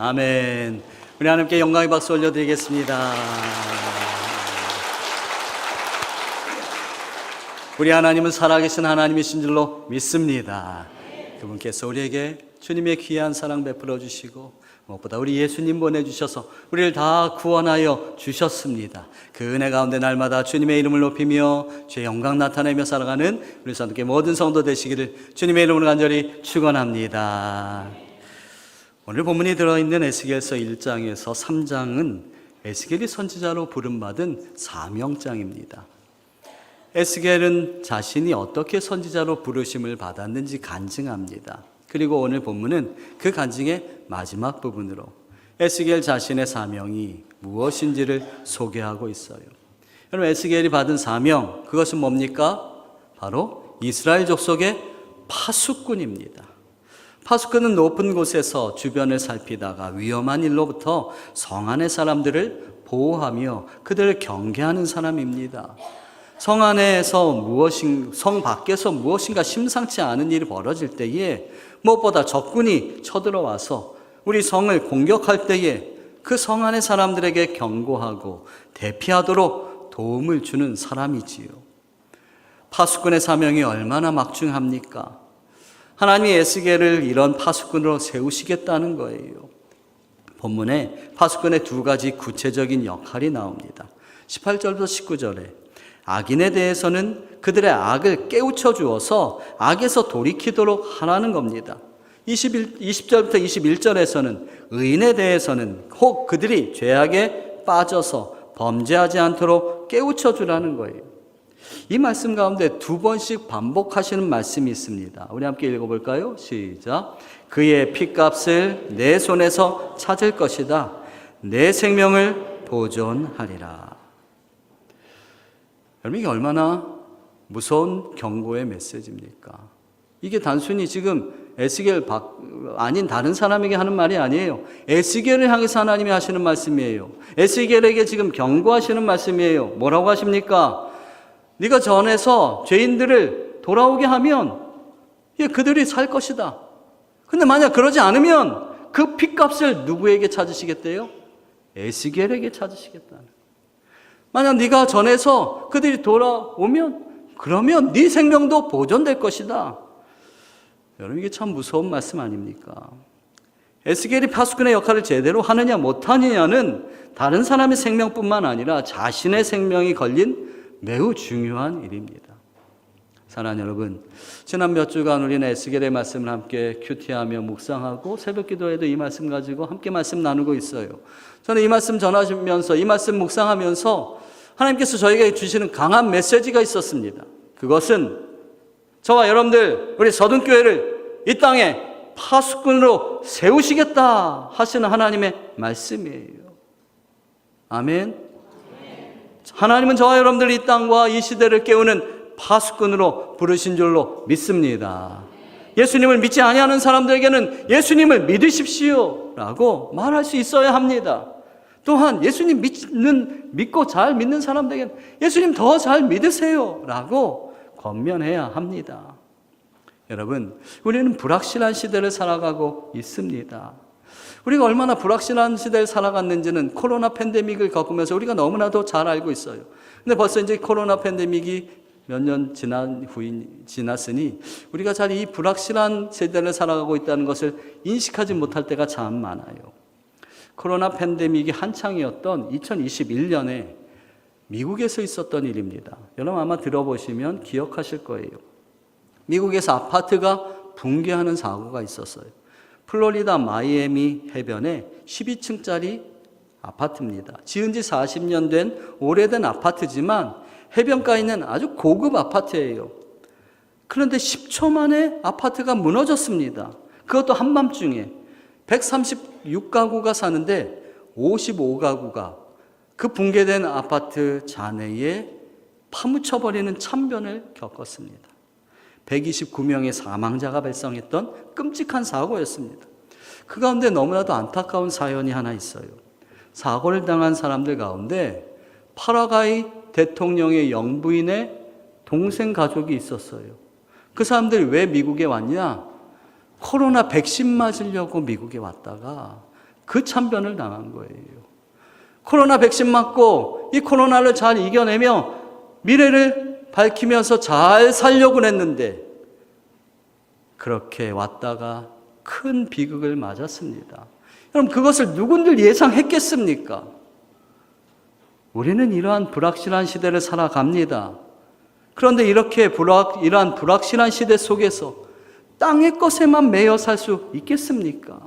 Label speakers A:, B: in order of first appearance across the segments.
A: 아멘. 우리 하나님께 영광의 박수 올려드리겠습니다. 우리 하나님은 살아계신 하나님이신 줄로 믿습니다. 그분께서 우리에게 주님의 귀한 사랑 베풀어 주시고 무엇보다 우리 예수님 보내주셔서 우리를 다 구원하여 주셨습니다. 그 은혜 가운데 날마다 주님의 이름을 높이며 주의 영광 나타내며 살아가는 우리 성도께 모든 성도 되시기를 주님의 이름으로 간절히 축원합니다. 오늘 본문이 들어있는 에스겔서 1장에서 3장은 에스겔이 선지자로 부름받은 사명장입니다. 에스겔은 자신이 어떻게 선지자로 부르심을 받았는지 간증합니다. 그리고 오늘 본문은 그 간증의 마지막 부분으로 에스겔 자신의 사명이 무엇인지를 소개하고 있어요. 여러분, 에스겔이 받은 사명, 그것은 뭡니까? 바로 이스라엘 족속의 파수꾼입니다. 파수꾼은 높은 곳에서 주변을 살피다가 위험한 일로부터 성 안의 사람들을 보호하며 그들을 경계하는 사람입니다. 성 안에서 성 밖에서 무엇인가 심상치 않은 일이 벌어질 때에 무엇보다 적군이 쳐들어와서 우리 성을 공격할 때에 그 성 안의 사람들에게 경고하고 대피하도록 도움을 주는 사람이지요. 파수꾼의 사명이 얼마나 막중합니까? 하나님이 에스겔을 이런 파수꾼으로 세우시겠다는 거예요. 본문에 파수꾼의 두 가지 구체적인 역할이 나옵니다. 18절부터 19절에 악인에 대해서는 그들의 악을 깨우쳐 주어서 악에서 돌이키도록 하라는 겁니다. 20절부터 21절에서는 의인에 대해서는 혹 그들이 죄악에 빠져서 범죄하지 않도록 깨우쳐 주라는 거예요. 이 말씀 가운데 두 번씩 반복하시는 말씀이 있습니다. 우리 함께 읽어볼까요? 시작. 그의 핏값을 내 손에서 찾을 것이다. 내 생명을 보존하리라. 여러분, 이게 얼마나 무서운 경고의 메시지입니까? 이게 단순히 지금 에스겔 아닌 다른 사람에게 하는 말이 아니에요. 에스겔을 향해서 하나님이 하시는 말씀이에요. 에스겔에게 지금 경고하시는 말씀이에요. 뭐라고 하십니까? 네가 전에서 죄인들을 돌아오게 하면 그들이 살 것이다. 근데 만약 그러지 않으면 그 핏값을 누구에게 찾으시겠대요? 에스겔에게 찾으시겠다는. 만약 네가 전에서 그들이 돌아오면 그러면 네 생명도 보존될 것이다. 여러분, 이게 참 무서운 말씀 아닙니까? 에스겔이 파수꾼의 역할을 제대로 하느냐 못하느냐는 다른 사람의 생명뿐만 아니라 자신의 생명이 걸린 매우 중요한 일입니다. 사랑하는 여러분, 지난 몇 주간 우리는 에스겔의 말씀을 함께 큐티하며 묵상하고 새벽 기도에도 이 말씀 가지고 함께 말씀 나누고 있어요. 저는 이 말씀 전하시면서 이 말씀 묵상하면서 하나님께서 저에게 주시는 강한 메시지가 있었습니다. 그것은 저와 여러분들 우리 서둔교회를 이 땅에 파수꾼으로 세우시겠다 하시는 하나님의 말씀이에요. 아멘. 하나님은 저와 여러분들 이 땅과 이 시대를 깨우는 파수꾼으로 부르신 줄로 믿습니다. 예수님을 믿지 아니하는 사람들에게는 예수님을 믿으십시오 라고 말할 수 있어야 합니다. 또한 예수님 믿고 잘 믿는 사람들에게는 예수님 더 잘 믿으세요 라고 권면해야 합니다. 여러분, 우리는 불확실한 시대를 살아가고 있습니다. 우리가 얼마나 불확실한 시대를 살아갔는지는 코로나 팬데믹을 겪으면서 우리가 너무나도 잘 알고 있어요. 근데 벌써 이제 코로나 팬데믹이 몇 년 지났으니 우리가 잘 이 불확실한 세대를 살아가고 있다는 것을 인식하지 못할 때가 참 많아요. 코로나 팬데믹이 한창이었던 2021년에 미국에서 있었던 일입니다. 여러분 아마 들어보시면 기억하실 거예요. 미국에서 아파트가 붕괴하는 사고가 있었어요. 플로리다 마이애미 해변에 12층짜리 아파트입니다. 지은 지 40년 된 오래된 아파트지만 해변가에 있는 아주 고급 아파트예요. 그런데 10초 만에 아파트가 무너졌습니다. 그것도 한밤중에 136가구가 사는데 55가구가 그 붕괴된 아파트 잔해에 파묻혀버리는 참변을 겪었습니다. 129명의 사망자가 발생했던 끔찍한 사고였습니다. 그 가운데 너무나도 안타까운 사연이 하나 있어요. 사고를 당한 사람들 가운데 파라과이 대통령의 영부인의 동생 가족이 있었어요. 그 사람들이 왜 미국에 왔냐? 코로나 백신 맞으려고 미국에 왔다가 그 참변을 당한 거예요. 코로나 백신 맞고 이 코로나를 잘 이겨내며 미래를 밝히면서 잘 살려고 했는데 그렇게 왔다가 큰 비극을 맞았습니다. 여러분, 그것을 누군들 예상했겠습니까? 우리는 이러한 불확실한 시대를 살아갑니다. 그런데 이러한 불확실한 시대 속에서 땅의 것에만 매여 살 수 있겠습니까?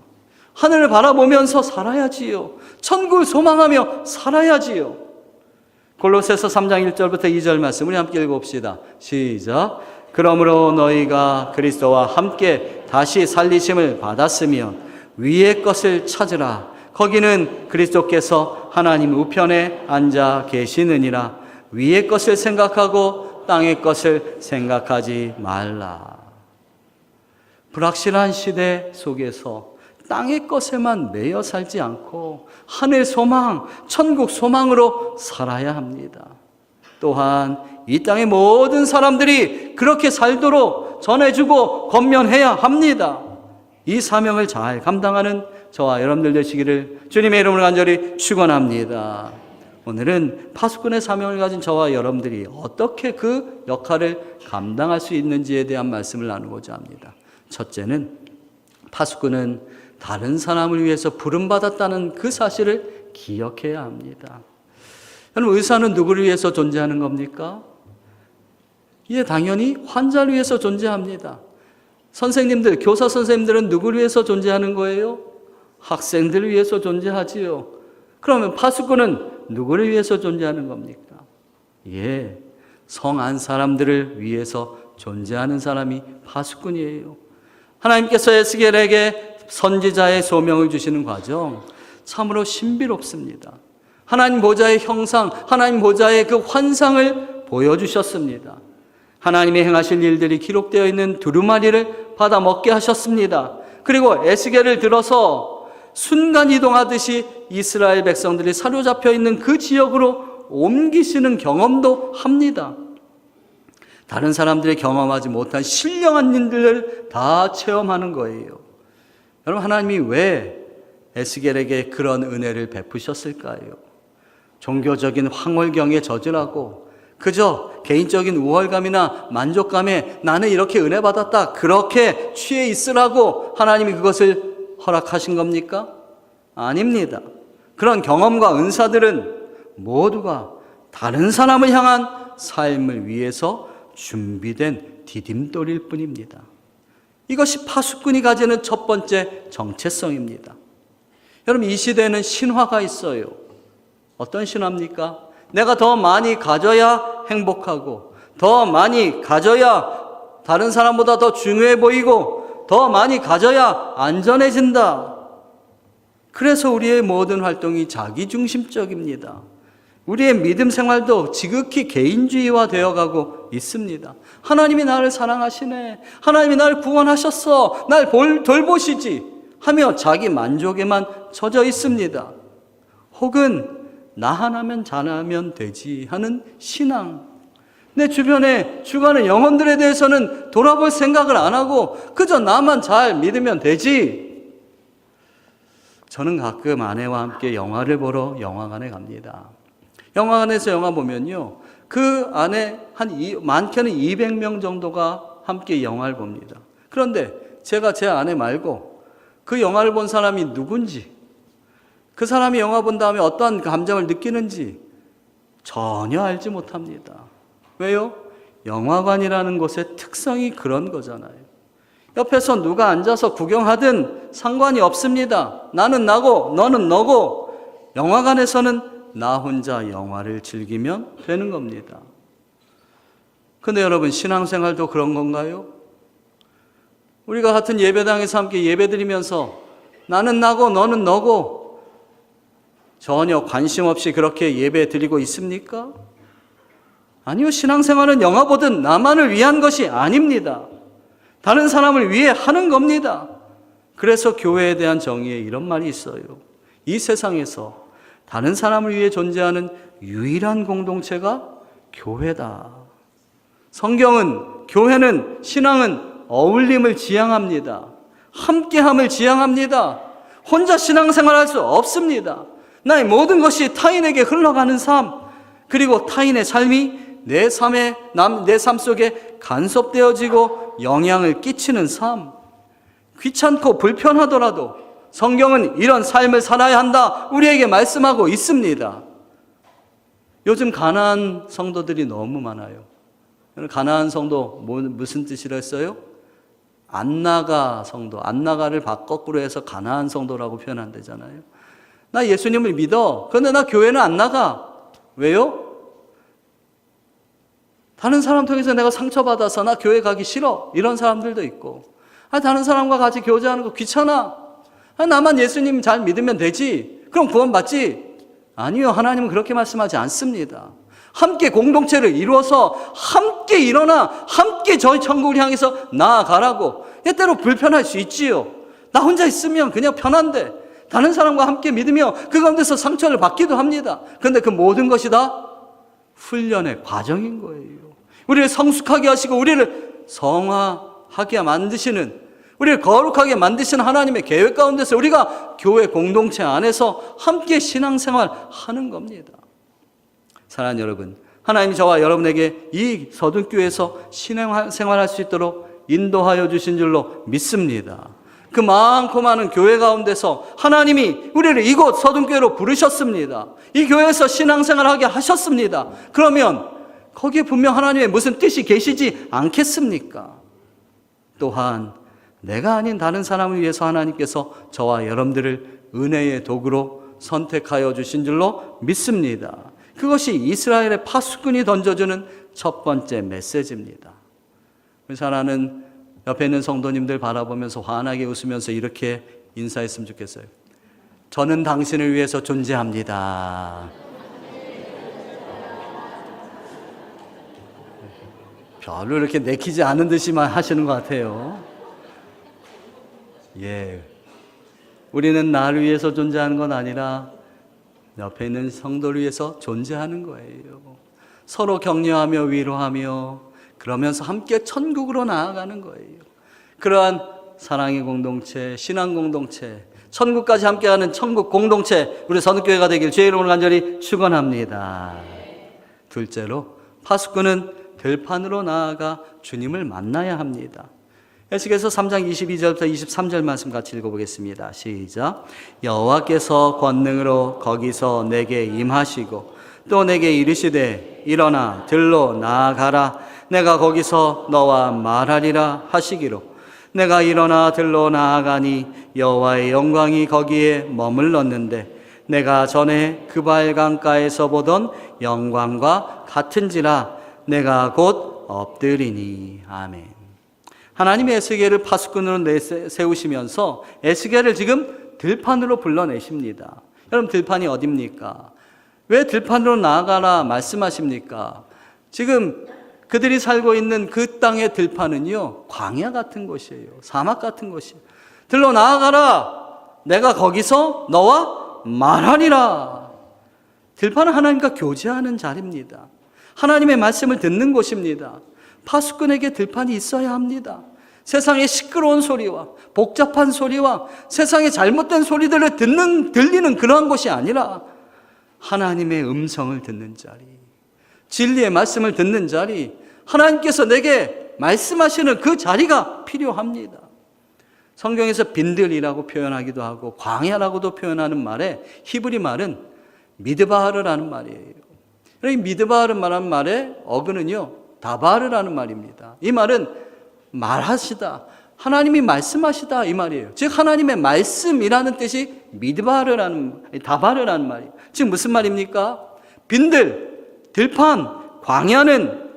A: 하늘을 바라보면서 살아야지요. 천국을 소망하며 살아야지요. 골로새서 3장 1절부터 2절 말씀 우리 함께 읽어봅시다. 시작. 그러므로 너희가 그리스도와 함께 다시 살리심을 받았으면 위의 것을 찾으라. 거기는 그리스도께서 하나님 우편에 앉아 계시느니라. 위의 것을 생각하고 땅의 것을 생각하지 말라. 불확실한 시대 속에서 땅의 것에만 매여 살지 않고 하늘 소망, 천국 소망으로 살아야 합니다. 또한 이 땅의 모든 사람들이 그렇게 살도록 전해주고 권면해야 합니다. 이 사명을 잘 감당하는 저와 여러분들 되시기를 주님의 이름으로 간절히 축원합니다. 오늘은 파수꾼의 사명을 가진 저와 여러분들이 어떻게 그 역할을 감당할 수 있는지에 대한 말씀을 나누고자 합니다. 첫째는 파수꾼은 다른 사람을 위해서 부름받았다는 그 사실을 기억해야 합니다. 여러분, 의사는 누구를 위해서 존재하는 겁니까? 이게 당연히 환자를 위해서 존재합니다. 선생님들, 교사 선생님들은 누구를 위해서 존재하는 거예요? 학생들을 위해서 존재하지요. 그러면 파수꾼은 누구를 위해서 존재하는 겁니까? 예, 성한 사람들을 위해서 존재하는 사람이 파수꾼이에요. 하나님께서 에스겔에게 선지자의 소명을 주시는 과정 참으로 신비롭습니다. 하나님 보좌의 형상, 하나님 보좌의 그 환상을 보여주셨습니다. 하나님이 행하실 일들이 기록되어 있는 두루마리를 받아 먹게 하셨습니다. 그리고 에스겔을 들어서 순간 이동하듯이 이스라엘 백성들이 사로잡혀 있는 그 지역으로 옮기시는 경험도 합니다. 다른 사람들이 경험하지 못한 신령한 일들을 다 체험하는 거예요. 여러분, 하나님이 왜 에스겔에게 그런 은혜를 베푸셨을까요? 종교적인 황홀경에 젖으라고, 그저 개인적인 우월감이나 만족감에 나는 이렇게 은혜 받았다, 그렇게 취해 있으라고 하나님이 그것을 허락하신 겁니까? 아닙니다. 그런 경험과 은사들은 모두가 다른 사람을 향한 삶을 위해서 준비된 디딤돌일 뿐입니다. 이것이 파수꾼이 가지는 첫 번째 정체성입니다. 여러분, 이 시대에는 신화가 있어요. 어떤 신화입니까? 내가 더 많이 가져야 행복하고, 더 많이 가져야 다른 사람보다 더 중요해 보이고, 더 많이 가져야 안전해진다. 그래서 우리의 모든 활동이 자기중심적입니다. 우리의 믿음 생활도 지극히 개인주의화 되어가고 있습니다. 하나님이 나를 사랑하시네, 하나님이 나를 구원하셨어, 날 돌보시지 하며 자기 만족에만 젖어 있습니다. 혹은 나 하나면 잘하면 되지 하는 신앙. 내 주변에 죽어가는 영혼들에 대해서는 돌아볼 생각을 안 하고 그저 나만 잘 믿으면 되지. 저는 가끔 아내와 함께 영화를 보러 영화관에 갑니다. 영화관에서 영화 보면요, 그 안에 많게는 200명 정도가 함께 영화를 봅니다. 그런데 제가 제 아내 말고 그 영화를 본 사람이 누군지, 그 사람이 영화 본 다음에 어떠한 감정을 느끼는지 전혀 알지 못합니다. 왜요? 영화관이라는 곳의 특성이 그런 거잖아요. 옆에서 누가 앉아서 구경하든 상관이 없습니다. 나는 나고 너는 너고, 영화관에서는 나 혼자 영화를 즐기면 되는 겁니다. 근데 여러분, 신앙생활도 그런 건가요? 우리가 같은 예배당에서 함께 예배드리면서 나는 나고 너는 너고 전혀 관심 없이 그렇게 예배 드리고 있습니까? 아니요. 신앙생활은 영화 보듯 나만을 위한 것이 아닙니다. 다른 사람을 위해 하는 겁니다. 그래서 교회에 대한 정의에 이런 말이 있어요. 이 세상에서 다른 사람을 위해 존재하는 유일한 공동체가 교회다. 성경은, 교회는, 신앙은 어울림을 지향합니다. 함께함을 지향합니다. 혼자 신앙생활할 수 없습니다. 나의 모든 것이 타인에게 흘러가는 삶, 그리고 타인의 삶이 내 삶 속에 간섭되어지고 영향을 끼치는 삶. 귀찮고 불편하더라도 성경은 이런 삶을 살아야 한다, 우리에게 말씀하고 있습니다. 요즘 가난한 성도들이 너무 많아요. 가난한 성도 무슨 뜻이라 했어요? 안 나가 성도, 안 나가를 거꾸로 해서 가난한 성도라고 표현한대잖아요. 나 예수님을 믿어. 그런데 나 교회는 안 나가. 왜요? 다른 사람 통해서 내가 상처받아서 나 교회 가기 싫어. 이런 사람들도 있고, 다른 사람과 같이 교제하는 거 귀찮아. 나만 예수님 잘 믿으면 되지. 그럼 구원받지. 아니요, 하나님은 그렇게 말씀하지 않습니다. 함께 공동체를 이루어서 함께 일어나 함께 저희 천국을 향해서 나아가라고. 때로 불편할 수 있지요. 나 혼자 있으면 그냥 편한데 다른 사람과 함께 믿으며 그 가운데서 상처를 받기도 합니다. 그런데 그 모든 것이 다 훈련의 과정인 거예요. 우리를 성숙하게 하시고 우리를 성화하게 만드시는, 우리를 거룩하게 만드시는 하나님의 계획 가운데서 우리가 교회 공동체 안에서 함께 신앙생활 하는 겁니다. 사랑하는 여러분, 하나님이 저와 여러분에게 이 서둔교회에서 신앙생활할 수 있도록 인도하여 주신 줄로 믿습니다. 그 많고 많은 교회 가운데서 하나님이 우리를 이곳 서둔교회로 부르셨습니다. 이 교회에서 신앙생활하게 하셨습니다. 그러면 거기에 분명 하나님의 무슨 뜻이 계시지 않겠습니까? 또한 내가 아닌 다른 사람을 위해서 하나님께서 저와 여러분들을 은혜의 도구로 선택하여 주신 줄로 믿습니다. 그것이 이스라엘의 파수꾼이 던져주는 첫 번째 메시지입니다. 그래서 하나는 옆에 있는 성도님들 바라보면서 환하게 웃으면서 이렇게 인사했으면 좋겠어요. 저는 당신을 위해서 존재합니다. 별로 이렇게 내키지 않은 듯이만 하시는 것 같아요. 예, 우리는 나를 위해서 존재하는 건 아니라 옆에 있는 성도를 위해서 존재하는 거예요. 서로 격려하며 위로하며 그러면서 함께 천국으로 나아가는 거예요. 그러한 사랑의 공동체, 신앙 공동체, 천국까지 함께하는 천국 공동체, 우리 서둔교회가 되길 주의 이름으로 간절히 축원합니다. 둘째로, 파수꾼은 들판으로 나아가 주님을 만나야 합니다. 에스겔서 3장 22절부터 23절 말씀 같이 읽어보겠습니다. 시작. 여호와께서 권능으로 거기서 내게 임하시고 또 내게 이르시되 일어나 들로 나아가라. 내가 거기서 너와 말하리라 하시기로 내가 일어나 들로 나아가니 여호와의 영광이 거기에 머물렀는데 내가 전에 그발 강가에서 보던 영광과 같은지라. 내가 곧 엎드리니. 아멘. 하나님의 에스겔을 파수꾼으로 세우시면서 에스겔을 지금 들판으로 불러내십니다. 여러분, 들판이 어디입니까? 왜 들판으로 나아가라 말씀하십니까? 지금 그들이 살고 있는 그 땅의 들판은요, 광야 같은 곳이에요. 사막 같은 곳이에요. 들로 나아가라. 내가 거기서 너와 말하리라. 들판은 하나님과 교제하는 자리입니다. 하나님의 말씀을 듣는 곳입니다. 파수꾼에게 들판이 있어야 합니다. 세상의 시끄러운 소리와 복잡한 소리와 세상의 잘못된 소리들을 들리는 그러한 곳이 아니라 하나님의 음성을 듣는 자리, 진리의 말씀을 듣는 자리, 하나님께서 내게 말씀하시는 그 자리가 필요합니다. 성경에서 빈들이라고 표현하기도 하고 광야라고도 표현하는 말에 히브리 말은 미드바르라는 말이에요. 이 미드바르라는 말의 어근은요, 다바르라는 말입니다. 이 말은 말하시다, 하나님이 말씀하시다 이 말이에요. 즉 하나님의 말씀이라는 뜻이 다바르라는 말이에요. 즉 무슨 말입니까? 빈들, 들판, 광야는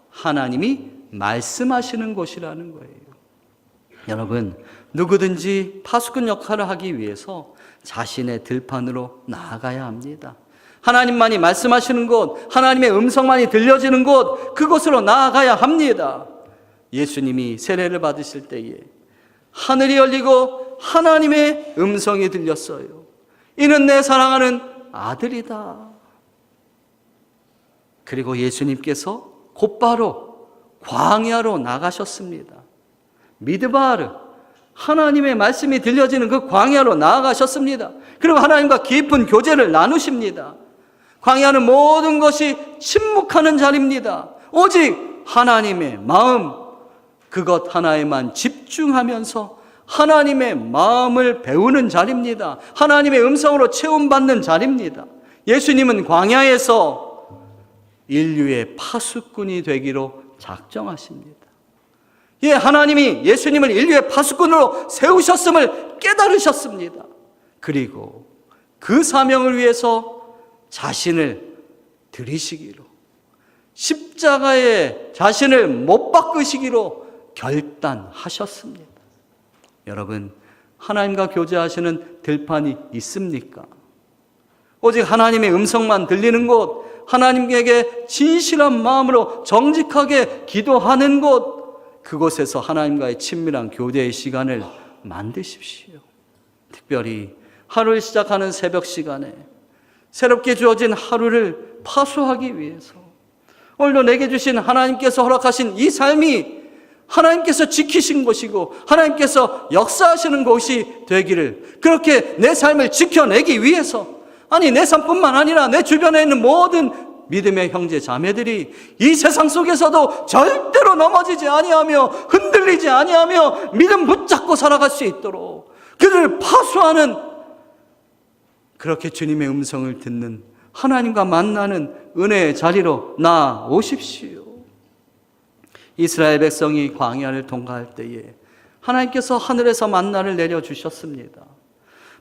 A: 하나님이 말씀하시는 곳이라는 거예요. 여러분, 누구든지 파수꾼 역할을 하기 위해서 자신의 들판으로 나아가야 합니다. 하나님만이 말씀하시는 곳, 하나님의 음성만이 들려지는 곳, 그곳으로 나아가야 합니다. 예수님이 세례를 받으실 때에 하늘이 열리고 하나님의 음성이 들렸어요. 이는 내 사랑하는 아들이다. 그리고 예수님께서 곧바로 광야로 나가셨습니다. 미드바르, 하나님의 말씀이 들려지는 그 광야로 나아가셨습니다. 그리고 하나님과 깊은 교제를 나누십니다. 광야는 모든 것이 침묵하는 자리입니다. 오직 하나님의 마음, 그것 하나에만 집중하면서 하나님의 마음을 배우는 자리입니다. 하나님의 음성으로 체험받는 자리입니다. 예수님은 광야에서 인류의 파수꾼이 되기로 작정하십니다. 예, 하나님이 예수님을 인류의 파수꾼으로 세우셨음을 깨달으셨습니다. 그리고 그 사명을 위해서 자신을 드리시기로, 십자가에 자신을 못 박으시기로 결단하셨습니다. 여러분, 하나님과 교제하시는 들판이 있습니까? 오직 하나님의 음성만 들리는 곳, 하나님에게 진실한 마음으로 정직하게 기도하는 곳, 그곳에서 하나님과의 친밀한 교제의 시간을 만드십시오. 특별히 하루를 시작하는 새벽 시간에 새롭게 주어진 하루를 파수하기 위해서 오늘도 내게 주신 하나님께서 허락하신 이 삶이 하나님께서 지키신 것이고 하나님께서 역사하시는 것이 되기를, 그렇게 내 삶을 지켜내기 위해서, 아니 내 삶뿐만 아니라 내 주변에 있는 모든 믿음의 형제 자매들이 이 세상 속에서도 절대로 넘어지지 아니하며 흔들리지 아니하며 믿음 붙잡고 살아갈 수 있도록 그들을 파수하는, 그렇게 주님의 음성을 듣는, 하나님과 만나는 은혜의 자리로 나오십시오. 이스라엘 백성이 광야를 통과할 때에 하나님께서 하늘에서 만나를 내려주셨습니다.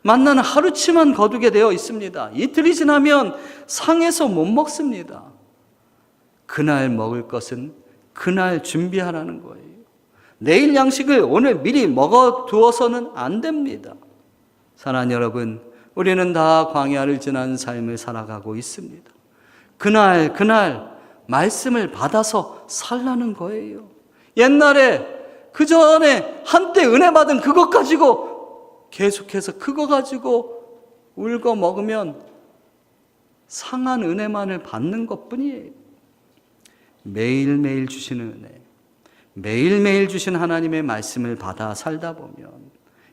A: 만나는 하루치만 거두게 되어 있습니다. 이틀이 지나면 상해서 못 먹습니다. 그날 먹을 것은 그날 준비하라는 거예요. 내일 양식을 오늘 미리 먹어두어서는 안 됩니다. 사랑하는 여러분, 우리는 다 광야를 지난 삶을 살아가고 있습니다. 그날 말씀을 받아서 살라는 거예요. 옛날에 그 전에 한때 은혜 받은 그것 가지고 계속해서 그거 가지고 울고 먹으면 상한 은혜만을 받는 것뿐이에요. 매일매일 주시는 은혜, 매일매일 주신 하나님의 말씀을 받아 살다 보면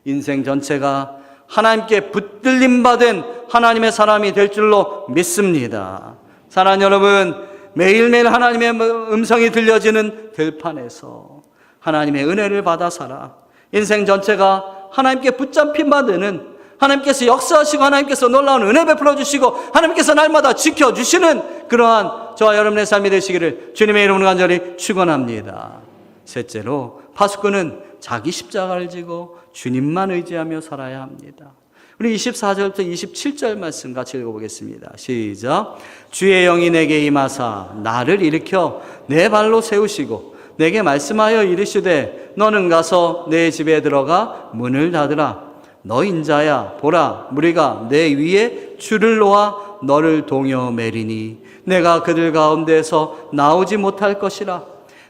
A: 인생 전체가 하나님께 붙들림 받은 하나님의 사람이 될 줄로 믿습니다. 사랑하는 여러분, 매일매일 하나님의 음성이 들려지는 들판에서 하나님의 은혜를 받아 살아 인생 전체가 하나님께 붙잡힌 바 되는, 하나님께서 역사하시고 하나님께서 놀라운 은혜 베풀어 주시고 하나님께서 날마다 지켜주시는 그러한 저와 여러분의 삶이 되시기를 주님의 이름으로 간절히 축원합니다. 셋째로, 파수꾼은 자기 십자가를 지고 주님만 의지하며 살아야 합니다. 우리 24절부터 27절 말씀 같이 읽어보겠습니다. 시작. 주의 영이 내게 임하사 나를 일으켜 내 발로 세우시고 내게 말씀하여 이르시되 너는 가서 내 집에 들어가 문을 닫으라. 너 인자야 보라, 무리가 내 위에 줄을 놓아 너를 동여 매리니 내가 그들 가운데서 나오지 못할 것이라.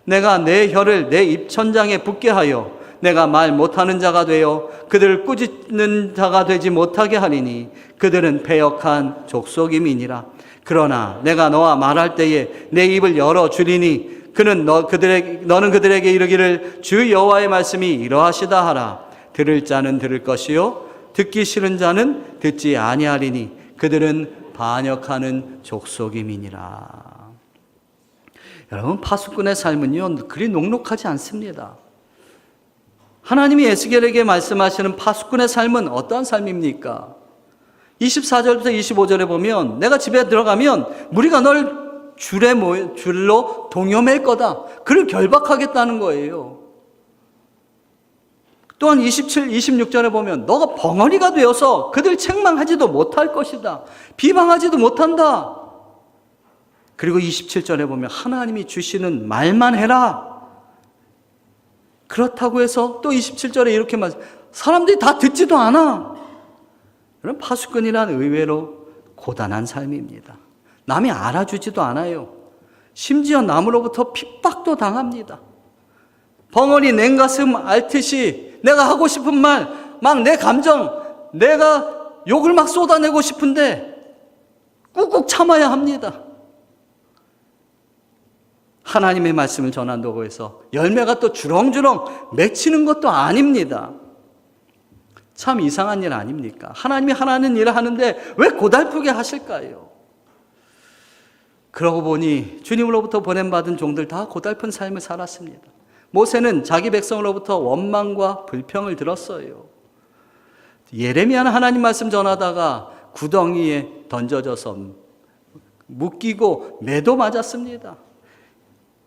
A: 내가 내 혀를 내 입천장에 붙게 하여 내가 말 못하는 자가 되어 그들을 꾸짖는 자가 되지 못하게 하리니 그들은 패역한 족속임이니라. 그러나 내가 너와 말할 때에 내 입을 열어주리니 너는 그들에게 이르기를 주 여호와의 말씀이 이러하시다 하라. 들을 자는 들을 것이요 듣기 싫은 자는 듣지 아니하리니 그들은 반역하는 족속임이니라. 여러분, 파수꾼의 삶은요 그리 녹록하지 않습니다. 하나님이 에스겔에게 말씀하시는 파수꾼의 삶은 어떠한 삶입니까? 24절부터 25절에 보면 내가 집에 들어가면 무리가 널 줄로 동여맬 거다. 그를 결박하겠다는 거예요. 또한 27, 26절에 보면 너가 벙어리가 되어서 그들 책망하지도 못할 것이다. 비방하지도 못한다. 그리고 27절에 보면 하나님이 주시는 말만 해라. 그렇다고 해서 또 27절에 이렇게 사람들이 다 듣지도 않아. 그럼 파수꾼이란 의외로 고단한 삶입니다. 남이 알아주지도 않아요. 심지어 남으로부터 핍박도 당합니다. 벙어리 냉가슴 앓듯이 내가 하고 싶은 말, 막 내 감정, 내가 욕을 막 쏟아내고 싶은데 꾹꾹 참아야 합니다. 하나님의 말씀을 전한다고 해서 열매가 또 주렁주렁 맺히는 것도 아닙니다. 참 이상한 일 아닙니까? 하나님이 하나는 일을 하는데 왜 고달프게 하실까요? 그러고 보니 주님으로부터 보냄받은 종들 다 고달픈 삶을 살았습니다. 모세는 자기 백성으로부터 원망과 불평을 들었어요. 예레미야는 하나님 말씀 전하다가 구덩이에 던져져서 묶이고 매도 맞았습니다.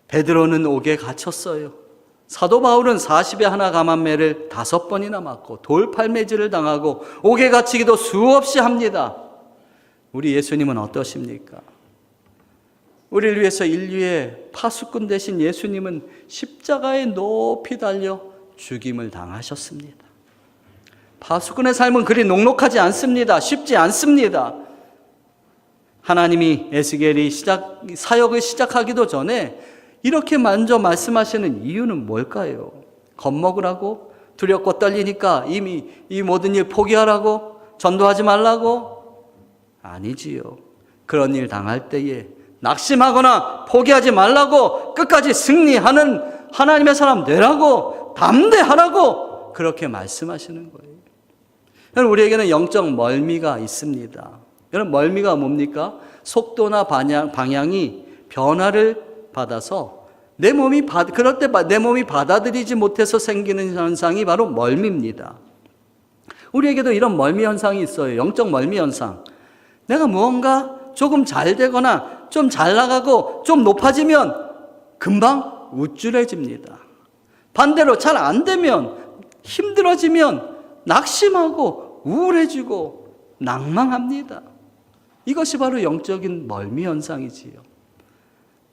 A: 베드로는 옥에 갇혔어요. 사도 바울은 40에 하나 감한매를 5번이나 맞고 돌팔매질을 당하고 옥에 갇히기도 수없이 합니다. 우리 예수님은 어떠십니까? 우리를 위해서 인류의 파수꾼 되신 예수님은 십자가에 높이 달려 죽임을 당하셨습니다. 파수꾼의 삶은 그리 녹록하지 않습니다. 쉽지 않습니다. 하나님이 에스겔이 사역을 시작하기도 전에 이렇게 먼저 말씀하시는 이유는 뭘까요? 겁먹으라고? 두렵고 떨리니까 이미 이 모든 일 포기하라고? 전도하지 말라고? 아니지요. 그런 일 당할 때에 낙심하거나 포기하지 말라고, 끝까지 승리하는 하나님의 사람 되라고, 담대하라고 그렇게 말씀하시는 거예요. 여러분, 우리에게는 영적 멀미가 있습니다. 여러분, 멀미가 뭡니까? 속도나 방향이 변화를 받아서 그럴 때 내 몸이 받아들이지 못해서 생기는 현상이 바로 멀미입니다. 우리에게도 이런 멀미 현상이 있어요. 영적 멀미 현상. 내가 무언가 조금 잘 되거나 좀 잘 나가고 좀 높아지면 금방 우쭐해집니다. 반대로 잘 안 되면, 힘들어지면 낙심하고 우울해지고 낭망합니다. 이것이 바로 영적인 멀미 현상이지요.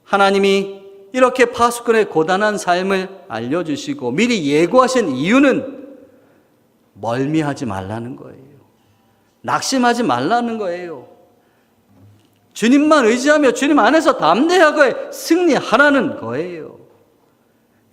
A: 하나님이 이렇게 파수꾼의 고단한 삶을 알려주시고 미리 예고하신 이유는 멀미하지 말라는 거예요. 낙심하지 말라는 거예요. 주님만 의지하며 주님 안에서 담대하게 승리하라는 거예요.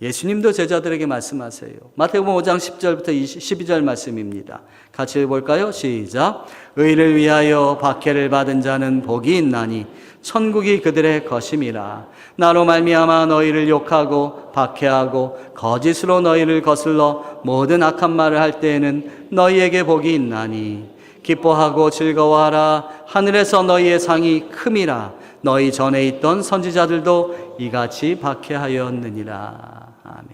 A: 예수님도 제자들에게 말씀하세요. 마태복음 5장 10절부터 12절 말씀입니다. 같이 볼까요? 시작. 의를 위하여 박해를 받은 자는 복이 있나니 천국이 그들의 것임이라. 나로 말미암아 너희를 욕하고 박해하고 거짓으로 너희를 거슬러 모든 악한 말을 할 때에는 너희에게 복이 있나니 기뻐하고 즐거워하라. 하늘에서 너희의 상이 큼이라. 너희 전에 있던 선지자들도 이같이 박해하였느니라. 아멘.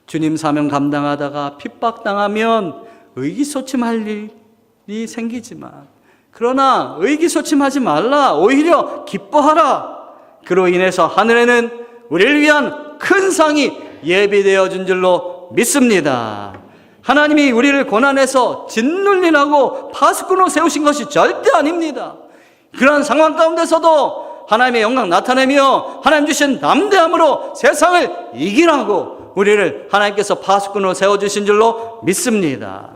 A: 주님 사명 감당하다가 핍박당하면 의기소침할 일이 생기지만, 그러나 의기소침하지 말라. 오히려 기뻐하라. 그로 인해서 하늘에는 우리를 위한 큰 상이 예비되어 준 줄로 믿습니다. 하나님이 우리를 고난에서 짓눌리라고 파수꾼으로 세우신 것이 절대 아닙니다. 그러한 상황 가운데서도 하나님의 영광 나타내며 하나님 주신 담대함으로 세상을 이기라고 우리를 하나님께서 파수꾼으로 세워주신 줄로 믿습니다.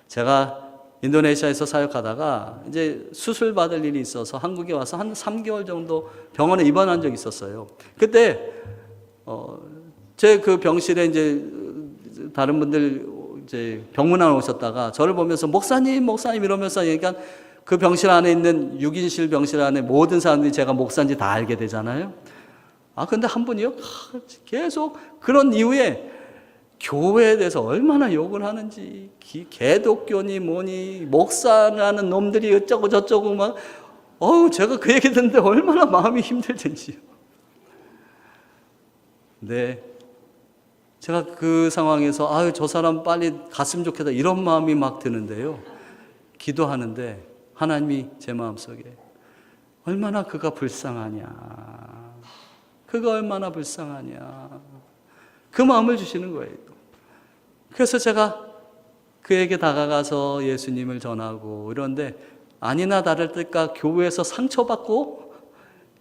A: 제가 인도네시아에서 사역하다가 이제 수술 받을 일이 있어서 한국에 와서 한 3개월 정도 병원에 입원한 적이 있었어요. 그때 제 그 병실에 이제 다른 분들 이제 병문안 오셨다가 저를 보면서 목사님 이러면서, 그러니까 그 병실 안에 있는 6인실 병실 안에 모든 사람들이 제가 목사인지 다 알게 되잖아요. 근데 한 분이요, 계속 그런 이후에 교회에 대해서 얼마나 욕을 하는지, 개독교니 뭐니 목사라는 놈들이 어쩌고 저쩌고 막, 제가 그 얘기 듣는데 얼마나 마음이 힘들든지요. 네. 제가 그 상황에서 저 사람 빨리 갔으면 좋겠다 이런 마음이 막 드는데요. 기도하는데 하나님이 제 마음속에 얼마나 그가 불쌍하냐, 그가 얼마나 불쌍하냐, 그 마음을 주시는 거예요. 그래서 제가 그에게 다가가서 예수님을 전하고 이런데 아니나 다를 때까 교회에서 상처받고,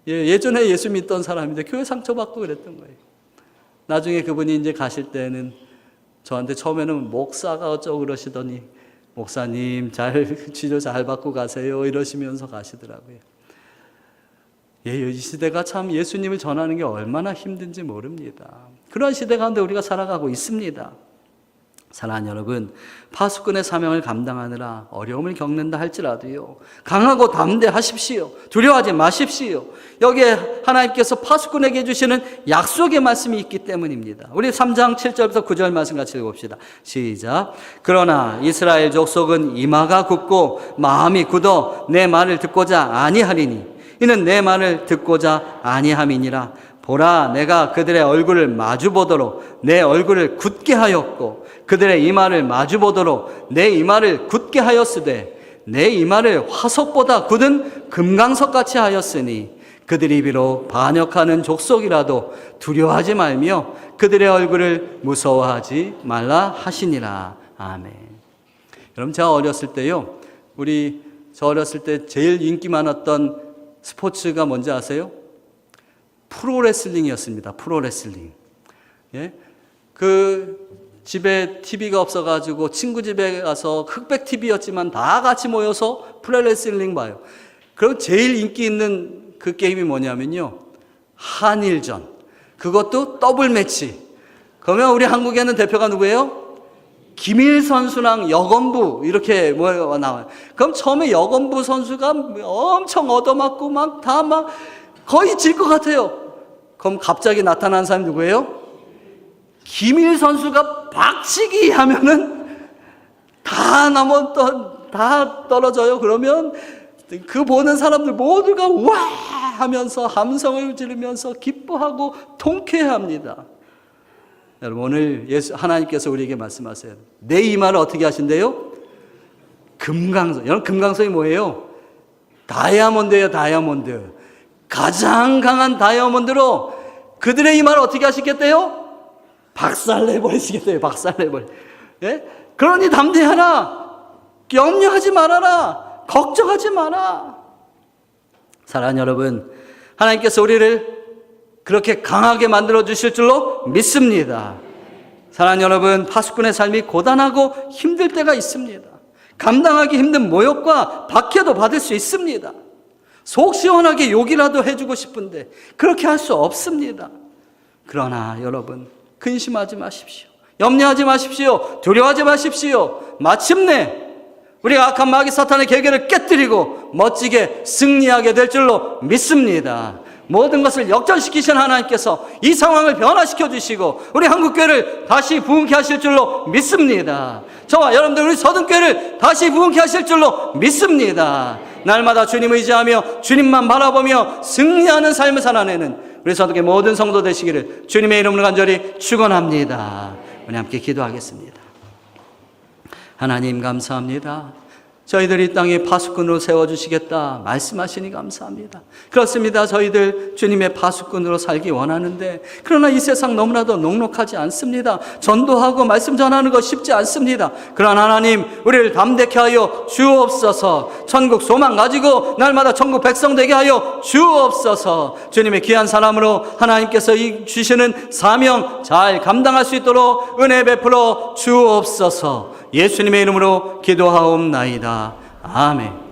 A: 예전에 예수 믿던 사람인데 교회 상처받고 그랬던 거예요. 나중에 그분이 이제 가실 때는 저한테 처음에는 목사가 어쩌고 그러시더니 목사님 치료 잘 받고 가세요 이러시면서 가시더라고요. 이 시대가 참 예수님을 전하는 게 얼마나 힘든지 모릅니다. 그런 시대 가운데 우리가 살아가고 있습니다. 사랑하는 여러분, 파수꾼의 사명을 감당하느라 어려움을 겪는다 할지라도요, 강하고 담대하십시오. 두려워하지 마십시오. 여기에 하나님께서 파수꾼에게 주시는 약속의 말씀이 있기 때문입니다. 우리 3장 7절부터 9절 말씀 같이 읽어봅시다. 시작. 그러나 이스라엘 족속은 이마가 굳고 마음이 굳어 내 말을 듣고자 아니하리니 이는 내 말을 듣고자 아니함이니라. 보라, 내가 그들의 얼굴을 마주보도록 내 얼굴을 굳게 하였고 그들의 이마를 마주보도록 내 이마를 굳게 하였으되 내 이마를 화석보다 굳은 금강석같이 하였으니 그들이 비록 반역하는 족속이라도 두려워하지 말며 그들의 얼굴을 무서워하지 말라 하시니라. 아멘. 여러분, 제가 어렸을 때요, 저 어렸을 때 제일 인기 많았던 스포츠가 뭔지 아세요? 프로레슬링이었습니다. 프로레슬링. 예? 집에 TV가 없어가지고 친구 집에 가서 흑백 TV였지만 다 같이 모여서 프로레슬링 봐요. 그럼 제일 인기 있는 그 게임이 뭐냐면요, 한일전. 그것도 더블 매치. 그러면 우리 한국에는 대표가 누구예요? 김일 선수랑 여건부 이렇게 나와요. 그럼 처음에 여건부 선수가 엄청 얻어맞고 막 거의 질 것 같아요. 그럼 갑자기 나타난 사람이 누구예요? 김일 선수가 박치기 하면은 다 떨어져요. 그러면 그 보는 사람들 모두가 와 하면서 함성을 지르면서 기뻐하고 통쾌합니다. 여러분, 오늘 하나님께서 우리에게 말씀하세요. 내 이마를 어떻게 하신대요? 금강석. 여러분, 금강석이 뭐예요? 다이아몬드예요. 다이아몬드. 가장 강한 다이아몬드로 그들의 이마를 어떻게 하시겠대요? 박살내버리시겠대요. 박살내버리. 예? 그러니 담대하라. 염려하지 말아라. 걱정하지 마라. 사랑하는 여러분, 하나님께서 우리를 그렇게 강하게 만들어 주실 줄로 믿습니다. 사랑하는 여러분, 파수꾼의 삶이 고단하고 힘들 때가 있습니다. 감당하기 힘든 모욕과 박해도 받을 수 있습니다. 속 시원하게 욕이라도 해주고 싶은데 그렇게 할 수 없습니다. 그러나 여러분, 근심하지 마십시오. 염려하지 마십시오. 두려워하지 마십시오. 마침내 우리가 악한 마귀 사탄의 계계를 깨뜨리고 멋지게 승리하게 될 줄로 믿습니다. 모든 것을 역전시키신 하나님께서 이 상황을 변화시켜 주시고 우리 한국교회를 다시 부흥케 하실 줄로 믿습니다. 저와 여러분들, 우리 서든교회를 다시 부흥케 하실 줄로 믿습니다. 날마다 주님 의지하며 주님만 바라보며 승리하는 삶을 살아내는 우리 서든교회 모든 성도 되시기를 주님의 이름으로 간절히 축원합니다. 우리 함께 기도하겠습니다. 하나님, 감사합니다. 저희들 이 땅에 파수꾼으로 세워주시겠다 말씀하시니 감사합니다. 그렇습니다. 저희들 주님의 파수꾼으로 살기 원하는데, 그러나 이 세상 너무나도 녹록하지 않습니다. 전도하고 말씀 전하는 것 쉽지 않습니다. 그러나 하나님, 우리를 담대케 하여 주옵소서. 천국 소망 가지고 날마다 천국 백성 되게 하여 주옵소서. 주님의 귀한 사람으로 하나님께서 주시는 사명 잘 감당할 수 있도록 은혜 베풀어 주옵소서. 예수님의 이름으로 기도하옵나이다. 아멘.